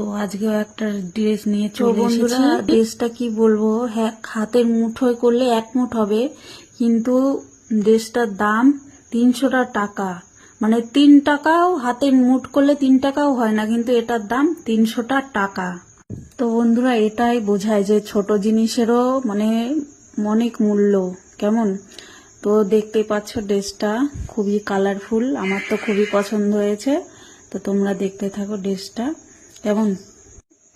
তো আজকেও একটা ড্রেস নিয়ে চলে এসেছি। ড্রেসটা কি বলবো, হ্যাঁ হাতের মুঠোয় করলে এক মুঠ হবে, কিন্তু ড্রেসটার দাম 300 টাকা। মানে 3 টাকাও হাতে মুঠ করলে 3 টাকাও হয় না, কিন্তু এটার দাম 300 টাকা। তো বন্ধুরা এটাই বোঝায় যে ছোট জিনিসেরও মানে অনেক মূল্য। কেমন তো দেখতেই পাচ্ছ, ড্রেসটা খুবই কালারফুল, আমার তো খুবই পছন্দ হয়েছে। তো তোমরা দেখতে থাকো ড্রেসটা কেমন।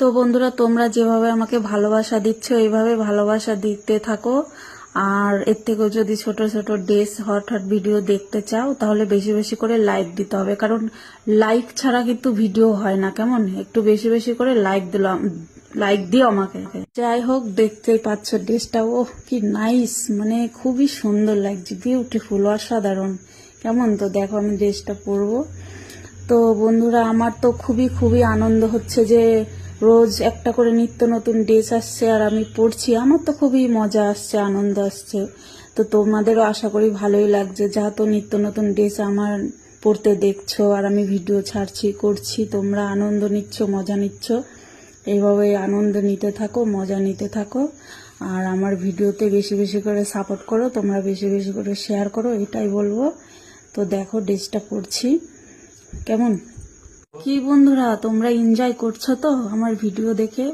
তো বন্ধুরা তোমরা যেভাবে আমাকে ভালোবাসা দিচ্ছ এইভাবে ভালোবাসা দিতে থাকো। আর এর থেকেও যদি ছোট ছোট ড্রেস হট হট ভিডিও দেখতে চাও তাহলে বেশি বেশি করে লাইক দিতে হবে, কারণ লাইক ছাড়া কিন্তু ভিডিও হয় না। কেমন একটু বেশি বেশি করে লাইক দিও আমাকে। যাই হোক দেখতেই পাচ্ছ ড্রেসটা, ও কি নাইস, মানে খুবই সুন্দর লাগছে, বিউটিফুল, অসাধারণ। কেমন তো দেখো আমি ড্রেসটা পরবো। তো বন্ধুরা আমার তো খুবই খুবই আনন্দ হচ্ছে যে রোজ একটা করে নিত্য নতুন ড্রেস আসছে আর আমি পরছি, আমার তো খুবই মজা আসছে, আনন্দ আসছে। তো তোমাদেরও আশা করি ভালোই লাগছে, যেহেতু নিত্য নতুন ড্রেস আমার পরতে দেখছো আর আমি ভিডিও ছাড়ছি করছি, তোমরা আনন্দ নিচ্ছ, মজা নিচ্ছ। এইভাবে আনন্দ নিতে থাকো, মজা নিতে থাকো, আর আমার ভিডিওতে বেশি বেশি করে সাপোর্ট করো, তোমরা বেশি বেশি করে শেয়ার করো, এটাই বলবো। তো দেখো ড্রেসটা পরছি কেমন। কি বন্ধুরা তোমরা এনজয় করছো তো আমার ভিডিও দেখে?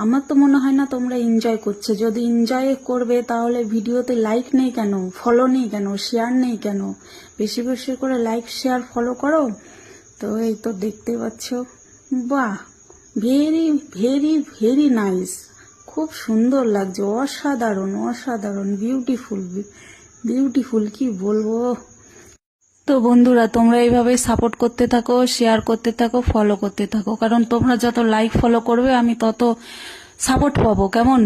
আমার তো মনে হয় না তোমরা এনজয় করছো। যদি এনজয় করবে তাহলে ভিডিওতে লাইক নেই কেন, ফলো নেই কেন, শেয়ার নেই কেন? বেশি বেশি করে লাইক শেয়ার ফলো করো। তো এই তো দেখতে পাচ্ছ, বাহ, ভেরি ভেরি ভেরি নাইস, খুব সুন্দর লাগছে, অসাধারণ অসাধারণ, বিউটিফুল বিউটিফুল, কি বলবো। তো বন্ধুরা তোমরা এইভাবে সাপোর্ট করতে থাকো, শেয়ার করতে থাকো, ফলো করতে থাকো, কারণ তোমরা যত লাইক ফলো করবে আমি তত সাপোর্ট পাবো। কেমন।